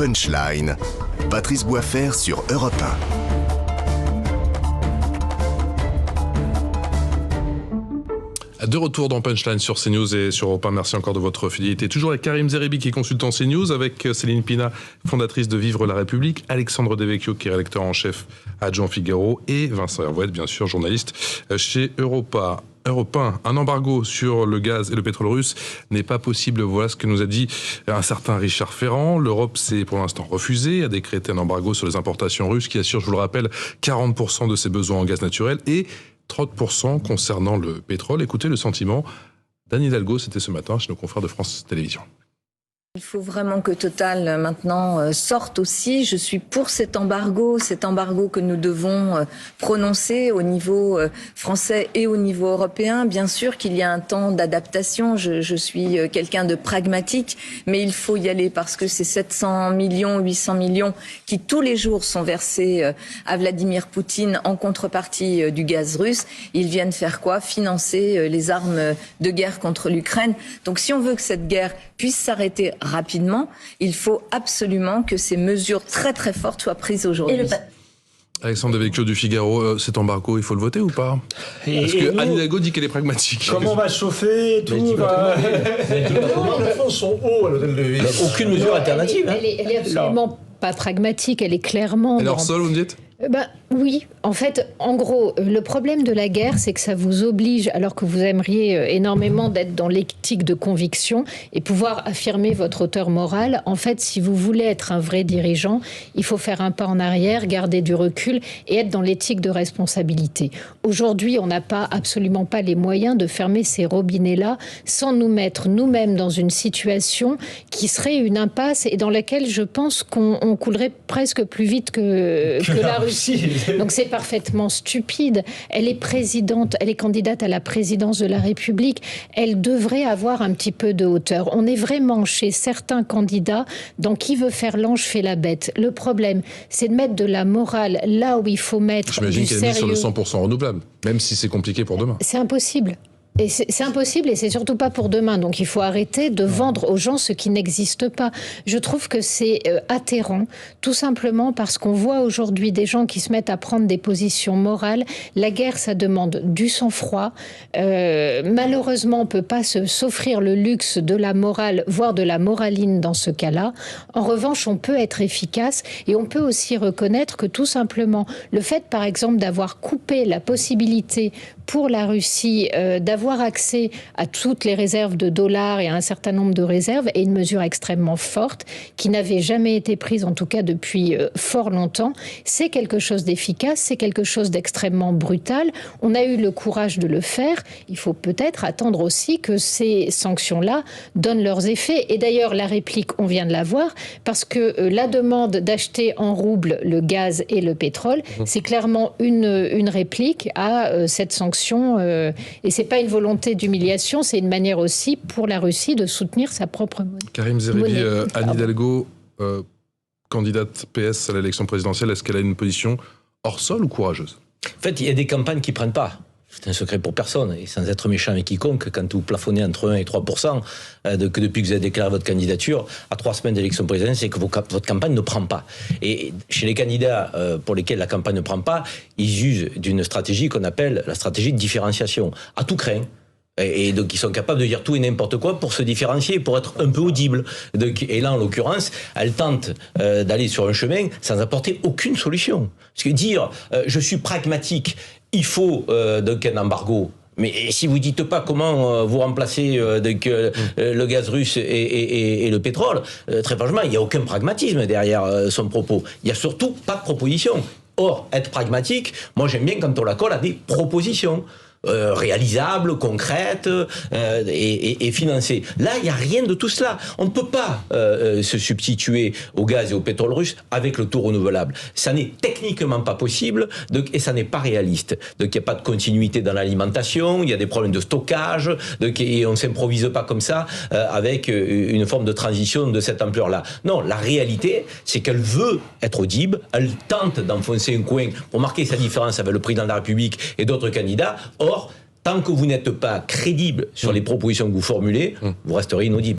Punchline. Patrice Boisfer sur Europe 1. De retour dans Punchline sur CNews et sur Europe 1. Merci encore de votre fidélité. Toujours avec Karim Zeribi qui est consultant CNews, avec Céline Pina, fondatrice de Vivre la République, Alexandre Devecchio qui est rédacteur en chef adjoint Figaro et Vincent Hervouet, bien sûr, journaliste chez Europe 1. Un embargo sur le gaz et le pétrole russe n'est pas possible. Voilà ce que nous a dit un certain Richard Ferrand. L'Europe s'est pour l'instant refusée à décréter un embargo sur les importations russes qui assure, je vous le rappelle, 40% de ses besoins en gaz naturel et 30% concernant le pétrole. Écoutez le sentiment d'Anne Hidalgo, c'était ce matin chez nos confrères de France Télévisions. Il faut vraiment que Total maintenant sorte aussi. Je suis pour cet embargo que nous devons prononcer au niveau français et au niveau européen. Bien sûr qu'il y a un temps d'adaptation. Je suis quelqu'un de pragmatique, mais il faut y aller parce que ces 700 millions, 800 millions qui tous les jours sont versés à Vladimir Poutine en contrepartie du gaz russe, ils viennent faire quoi ? Financer les armes de guerre contre l'Ukraine. Donc si on veut que cette guerre puisse s'arrêter rapidement, il faut absolument que ces mesures très très fortes soient prises aujourd'hui. Alexandre Devecchio du Figaro, cet embargo, il faut le voter ou pas ? Parce que Anne Hidalgo dit qu'elle est pragmatique. Comment on va chauffer tout va... Les fonds sont hauts à l'hôtel de ville. Aucune mesure alternative. Elle est absolument pas pragmatique, elle est clairement... Elle est hors sol, vous me dites ? Oui, en fait, en gros, le problème de la guerre, c'est que ça vous oblige, alors que vous aimeriez énormément d'être dans l'éthique de conviction et pouvoir affirmer votre hauteur morale. En fait, si vous voulez être un vrai dirigeant, il faut faire un pas en arrière, garder du recul et être dans l'éthique de responsabilité. Aujourd'hui, on n'a absolument pas les moyens de fermer ces robinets-là sans nous mettre nous-mêmes dans une situation qui serait une impasse et dans laquelle je pense qu'on coulerait presque plus vite que la Russie. Donc c'est parfaitement stupide. Elle est présidente, elle est candidate à la présidence de la République. Elle devrait avoir un petit peu de hauteur. On est vraiment chez certains candidats dans qui veut faire l'ange fait la bête. Le problème, c'est de mettre de la morale là où il faut mettre du sérieux. J'imagine qu'elle est mise sur le 100% renouvelable, même si c'est compliqué pour demain. C'est impossible. Et c'est impossible et c'est surtout pas pour demain. Donc il faut arrêter de vendre aux gens ce qui n'existe pas. Je trouve que c'est atterrant, tout simplement parce qu'on voit aujourd'hui des gens qui se mettent à prendre des positions morales. La guerre, ça demande du sang-froid. Malheureusement, on peut pas s'offrir le luxe de la morale, voire de la moraline dans ce cas-là. En revanche, on peut être efficace et on peut aussi reconnaître que tout simplement, le fait, par exemple, d'avoir coupé la possibilité pour la Russie d'avoir accès à toutes les réserves de dollars et à un certain nombre de réserves est une mesure extrêmement forte qui n'avait jamais été prise, en tout cas depuis fort longtemps. C'est quelque chose d'efficace, c'est quelque chose d'extrêmement brutal. On a eu le courage de le faire. Il faut peut-être attendre aussi que ces sanctions-là donnent leurs effets. Et d'ailleurs, la réplique, on vient de la voir, parce que la demande d'acheter en roubles le gaz et le pétrole, c'est clairement une réplique à cette sanction. Et c'est pas une volonté d'humiliation, c'est une manière aussi pour la Russie de soutenir sa propre monnaie. Karim Zeribi, Anne Hidalgo, candidate PS à l'élection présidentielle, est-ce qu'elle a une position hors sol ou courageuse ? En fait, il y a des campagnes qui prennent pas. C'est un secret pour personne, et sans être méchant avec quiconque, quand vous plafonnez entre 1 et 3%, que depuis que vous avez déclaré votre candidature, à 3 semaines d'élection présidentielle, c'est que votre campagne ne prend pas. Et chez les candidats pour lesquels la campagne ne prend pas, ils usent d'une stratégie qu'on appelle la stratégie de différenciation, à tout craint. Et donc ils sont capables de dire tout et n'importe quoi pour se différencier, pour être un peu audible. Et là, en l'occurrence, elle tente d'aller sur un chemin sans apporter aucune solution. Parce que dire je suis pragmatique, il faut donc un embargo. Mais si vous dites pas comment vous remplacez le gaz russe et le pétrole, très franchement, il n'y a aucun pragmatisme derrière son propos. Il n'y a surtout pas de proposition. Or, être pragmatique, moi j'aime bien quand on la colle à des propositions. Réalisables, concrètes et financées. Là, il n'y a rien de tout cela. On ne peut pas se substituer au gaz et au pétrole russe avec le taux renouvelable. Ça n'est techniquement pas possible et ça n'est pas réaliste. Donc il n'y a pas de continuité dans l'alimentation, il y a des problèmes de stockage et on ne s'improvise pas comme ça avec une forme de transition de cette ampleur-là. Non, la réalité, c'est qu'elle veut être audible, elle tente d'enfoncer un coin pour marquer sa différence avec le président de la République et d'autres candidats. Or, tant que vous n'êtes pas crédible sur les propositions que vous formulez, vous resterez inaudible.